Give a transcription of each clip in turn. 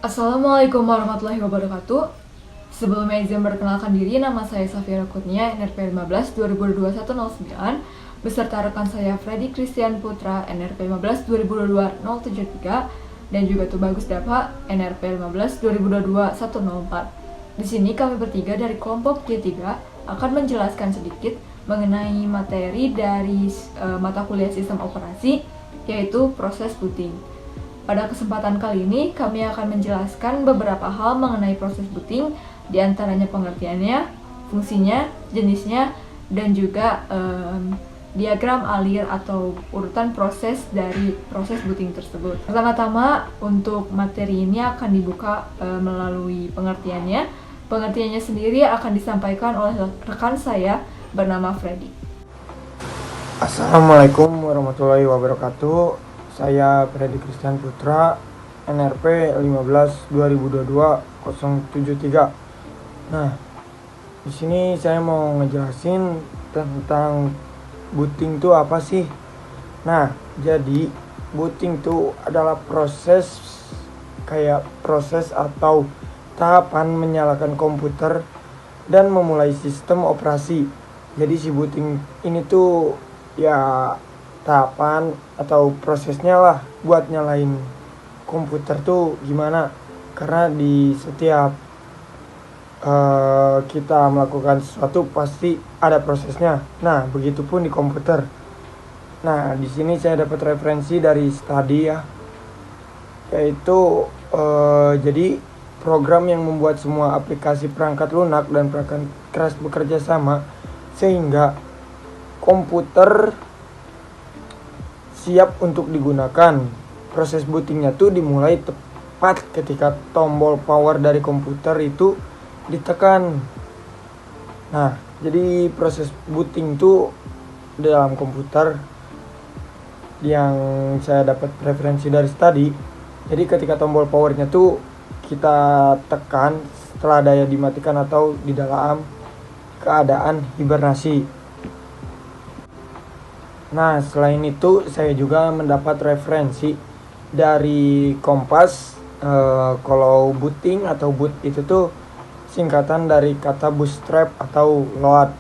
Assalamualaikum warahmatullahi wabarakatuh. Sebelumnya izin berkenalkan diri, nama saya Safira Kurnia, NRP 15 2021-09, beserta rekan saya Freddy Christian Putra, NRP 15 2022-073, dan juga Tubagus Dapa, NRP 15 2022-104. Di sini kami bertiga dari kelompok G3 akan menjelaskan sedikit mengenai materi dari mata kuliah sistem operasi, yaitu proses booting. Pada kesempatan kali ini, kami akan menjelaskan beberapa hal mengenai proses booting, diantaranya pengertiannya, fungsinya, jenisnya, dan juga diagram alir atau urutan proses dari proses booting tersebut. Pertama-tama, untuk materi ini akan dibuka melalui pengertiannya. Pengertiannya sendiri akan disampaikan oleh rekan saya bernama Freddy. Assalamualaikum warahmatullahi wabarakatuh. Saya Freddy Christian Putra, NRP 15 2022-073. Nah, di sini saya mau ngejelasin tentang booting itu apa sih? Nah, jadi booting itu adalah proses atau tahapan menyalakan komputer dan memulai sistem operasi. Jadi si booting ini tuh ya tahapan atau prosesnya lah buat nyalain komputer tuh gimana, karena di setiap kita melakukan sesuatu pasti ada prosesnya. Nah, begitupun di komputer. Nah, di sini saya dapat referensi dari study ya, yaitu jadi program yang membuat semua aplikasi perangkat lunak dan perangkat keras bekerja sama sehingga komputer siap untuk digunakan. Proses bootingnya tuh dimulai tepat ketika tombol power dari komputer itu ditekan. Nah, jadi proses booting tuh dalam komputer yang saya dapat referensi dari study. Jadi ketika tombol powernya tuh kita tekan setelah daya dimatikan atau di dalam keadaan hibernasi. Nah, selain itu saya juga mendapat referensi dari Kompas. Kalau booting atau boot itu tuh singkatan dari kata bootstrap atau load,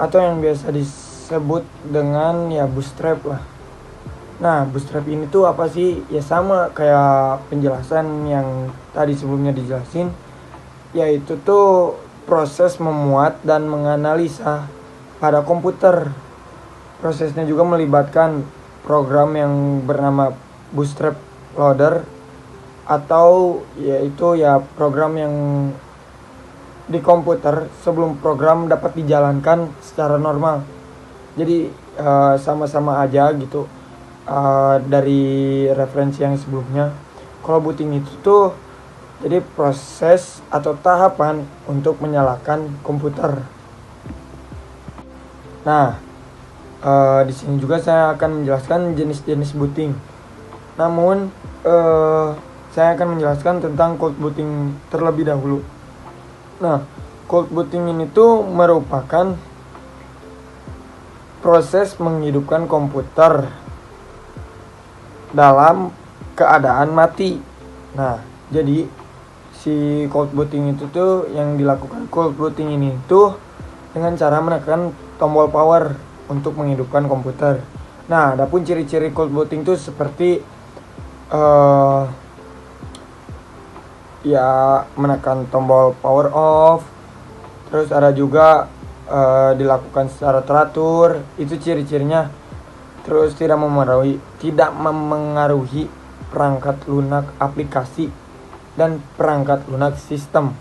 atau yang biasa disebut dengan ya bootstrap lah. Nah, bootstrap ini tuh apa sih? Ya sama kayak penjelasan yang tadi sebelumnya dijelasin, yaitu tuh proses memuat dan menganalisa pada komputer. Prosesnya juga melibatkan program yang bernama Bootstrap Loader, atau yaitu ya program yang di komputer sebelum program dapat dijalankan secara normal. Jadi sama-sama aja gitu dari referensi yang sebelumnya. Kalau booting itu tuh jadi proses atau tahapan untuk menyalakan komputer. Nah, di sini juga saya akan menjelaskan jenis-jenis booting. Namun saya akan menjelaskan tentang cold booting terlebih dahulu. Nah, cold booting ini tuh merupakan proses menghidupkan komputer dalam keadaan mati. Nah, jadi si cold booting itu tuh yang dilakukan cold booting ini tuh dengan cara menekan tombol power untuk menghidupkan komputer. Nah, adapun ciri-ciri cold booting itu seperti ya menekan tombol power off, terus ada juga dilakukan secara teratur, itu ciri-cirinya. Terus tidak memengaruhi perangkat lunak aplikasi dan perangkat lunak sistem.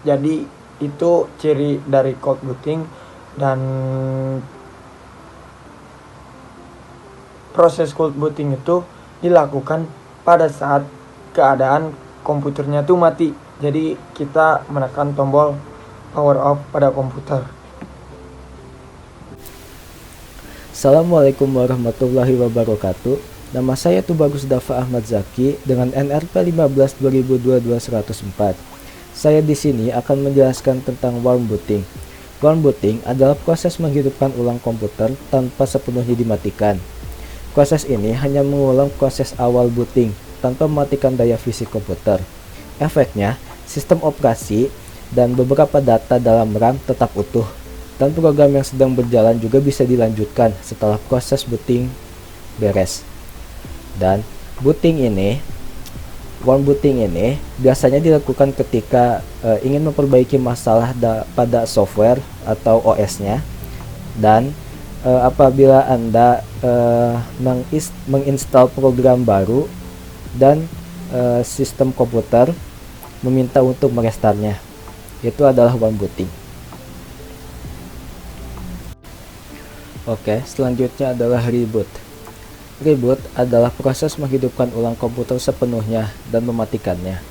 Jadi itu ciri dari cold booting. Dan proses cold booting itu dilakukan pada saat keadaan komputernya tuh mati. Jadi kita menekan tombol power off pada komputer. Assalamualaikum warahmatullahi wabarakatuh. Nama saya Tubagus Dapa Ahmad Zaki dengan NRP 15 2022-104. Saya di sini akan menjelaskan tentang warm booting. Warm booting adalah proses menghidupkan ulang komputer tanpa sepenuhnya dimatikan. Proses ini hanya mengulang proses awal booting, tanpa mematikan daya fisik komputer. Efeknya, sistem operasi dan beberapa data dalam RAM tetap utuh, dan program yang sedang berjalan juga bisa dilanjutkan setelah proses booting beres. Dan warm booting ini biasanya dilakukan ketika ingin memperbaiki masalah pada software atau OS-nya, dan apabila Anda menginstal program baru dan sistem komputer meminta untuk merestartnya. Itu adalah warm booting. Oke, selanjutnya adalah reboot. Reboot adalah proses menghidupkan ulang komputer sepenuhnya dan mematikannya.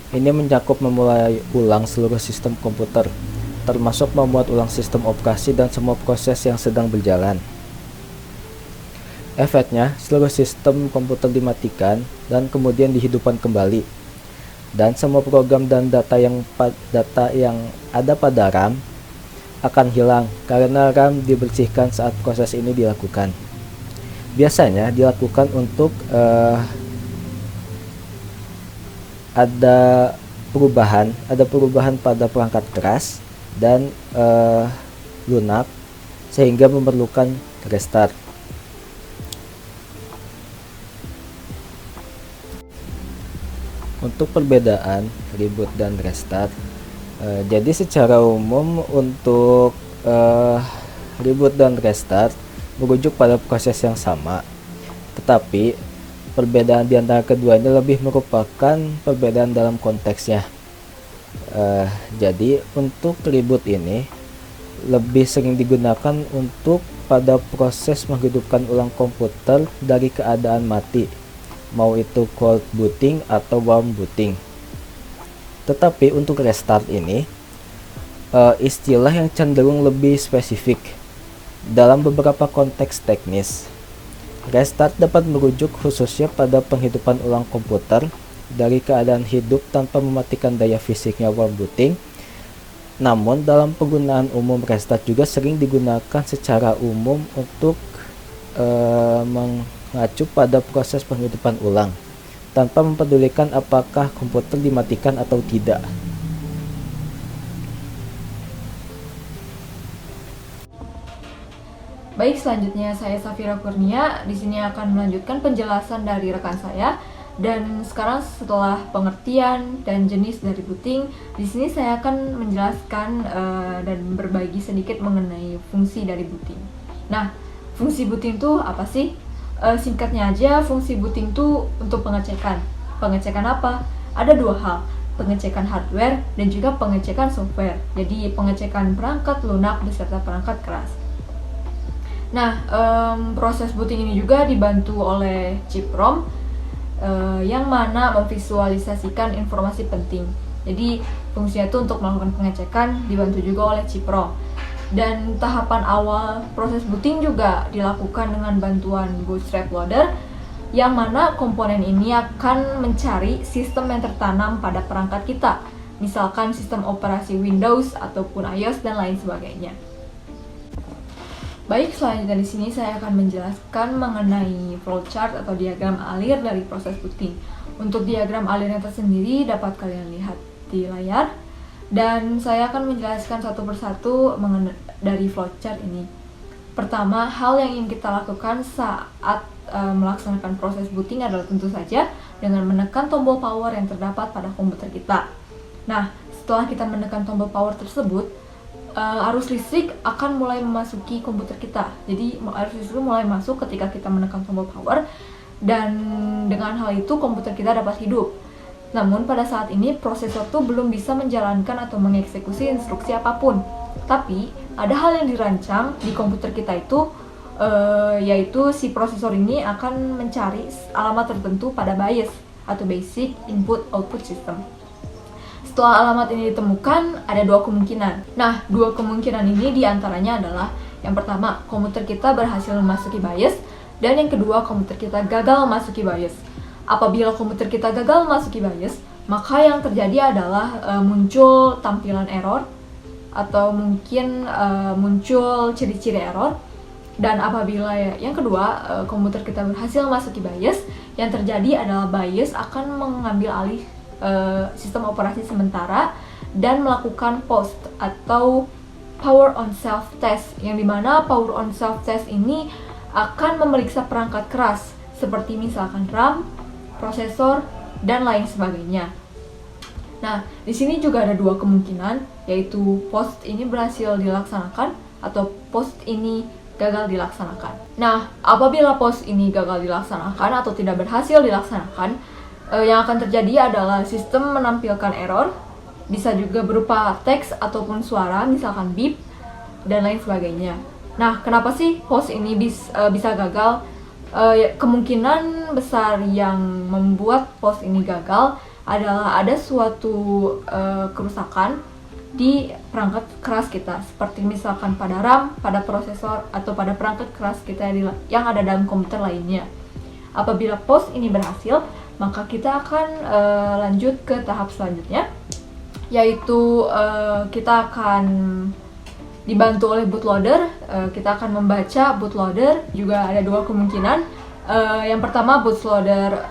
Ini mencakup memulai ulang seluruh sistem komputer, termasuk membuat ulang sistem operasi dan semua proses yang sedang berjalan. Efeknya, seluruh sistem komputer dimatikan dan kemudian dihidupkan kembali. Dan semua program dan data yang ada pada RAM akan hilang karena RAM dibersihkan saat proses ini dilakukan. Biasanya dilakukan untuk ada perubahan pada perangkat keras dan lunak sehingga memerlukan restart. Untuk perbedaan reboot dan restart, jadi secara umum untuk reboot dan restart merujuk pada proses yang sama, tetapi perbedaan di antara keduanya lebih merupakan perbedaan dalam konteksnya. Jadi untuk reboot ini lebih sering digunakan untuk pada proses menghidupkan ulang komputer dari keadaan mati, mau itu cold booting atau warm booting. Tetapi untuk restart ini istilah yang cenderung lebih spesifik. Dalam beberapa konteks teknis, restart dapat merujuk khususnya pada penghidupan ulang komputer dari keadaan hidup tanpa mematikan daya fisiknya warm booting. Namun dalam penggunaan umum, restart juga sering digunakan secara umum untuk mengacu pada proses penghidupan ulang tanpa mempedulikan apakah komputer dimatikan atau tidak. Baik, selanjutnya saya Safira Kurnia. Di sini akan melanjutkan penjelasan dari rekan saya. Dan sekarang setelah pengertian dan jenis dari booting, di sini saya akan menjelaskan dan berbagi sedikit mengenai fungsi dari booting. Nah, fungsi booting itu apa sih? Singkatnya aja, fungsi booting itu untuk pengecekan. Pengecekan apa? Ada dua hal, pengecekan hardware dan juga pengecekan software. Jadi pengecekan perangkat lunak beserta perangkat keras. Nah, proses booting ini juga dibantu oleh chip ROM yang mana memvisualisasikan informasi penting. Jadi fungsinya itu untuk melakukan pengecekan, dibantu juga oleh chip ROM. Dan tahapan awal proses booting juga dilakukan dengan bantuan bootstrap loader, yang mana komponen ini akan mencari sistem yang tertanam pada perangkat kita, misalkan sistem operasi Windows ataupun iOS dan lain sebagainya. Baik, selanjutnya di sini saya akan menjelaskan mengenai flowchart atau diagram alir dari proses booting. Untuk diagram alirnya tersendiri dapat kalian lihat di layar, dan saya akan menjelaskan satu persatu dari flowchart ini. Pertama, hal yang ingin kita lakukan saat melaksanakan proses booting adalah tentu saja dengan menekan tombol power yang terdapat pada komputer kita. Nah, setelah kita menekan tombol power tersebut, arus listrik akan mulai memasuki komputer kita. Jadi arus listrik mulai masuk ketika kita menekan tombol power, dan dengan hal itu komputer kita dapat hidup. Namun pada saat ini prosesor tuh belum bisa menjalankan atau mengeksekusi instruksi apapun. Tapi ada hal yang dirancang di komputer kita itu, yaitu si prosesor ini akan mencari alamat tertentu pada BIOS atau Basic Input Output System. Setelah alamat ini ditemukan, ada dua kemungkinan. Nah, dua kemungkinan ini diantaranya adalah, yang pertama, komputer kita berhasil memasuki BIOS, dan yang kedua, komputer kita gagal memasuki BIOS. Apabila komputer kita gagal memasuki BIOS, maka yang terjadi adalah muncul tampilan error, atau mungkin muncul ciri-ciri error. Dan apabila yang kedua, komputer kita berhasil memasuki BIOS, yang terjadi adalah BIOS akan mengambil alih sistem operasi sementara dan melakukan POST atau Power on Self Test, yang dimana Power on Self Test ini akan memeriksa perangkat keras seperti misalkan RAM, prosesor, dan lain sebagainya. Nah, di sini juga ada dua kemungkinan, yaitu POST ini berhasil dilaksanakan atau POST ini gagal dilaksanakan. Nah, apabila POST ini gagal dilaksanakan atau tidak berhasil dilaksanakan, yang akan terjadi adalah sistem menampilkan error, bisa juga berupa teks ataupun suara, misalkan beep, dan lain sebagainya. Nah, kenapa sih POST ini bisa gagal? Kemungkinan besar yang membuat POST ini gagal adalah ada suatu kerusakan di perangkat keras kita, seperti misalkan pada RAM, pada prosesor, atau pada perangkat keras kita yang ada dalam komputer lainnya. Apabila POST ini berhasil, maka kita akan lanjut ke tahap selanjutnya, yaitu kita akan dibantu oleh bootloader. Kita akan membaca bootloader. Juga ada dua kemungkinan. Yang pertama, bootloader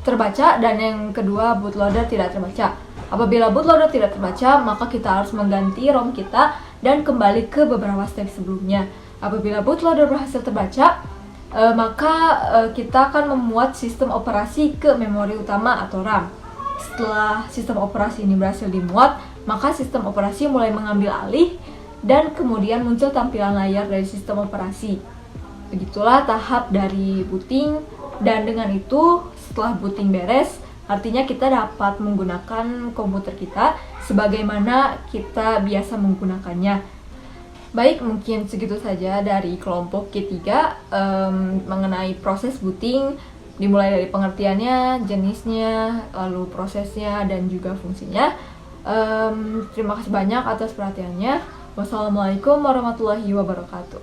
terbaca, dan yang kedua, bootloader tidak terbaca. Apabila bootloader tidak terbaca, maka kita harus mengganti ROM kita dan kembali ke beberapa step sebelumnya. Apabila bootloader berhasil terbaca, maka kita akan memuat sistem operasi ke memori utama atau RAM. Setelah sistem operasi ini berhasil dimuat, maka sistem operasi mulai mengambil alih dan kemudian muncul tampilan layar dari sistem operasi. Begitulah tahap dari booting, dan dengan itu setelah booting beres, artinya kita dapat menggunakan komputer kita sebagaimana kita biasa menggunakannya. Baik, mungkin segitu saja dari kelompok K3 mengenai proses booting, dimulai dari pengertiannya, jenisnya, lalu prosesnya, dan juga fungsinya. Terima kasih banyak atas perhatiannya. Wassalamualaikum warahmatullahi wabarakatuh.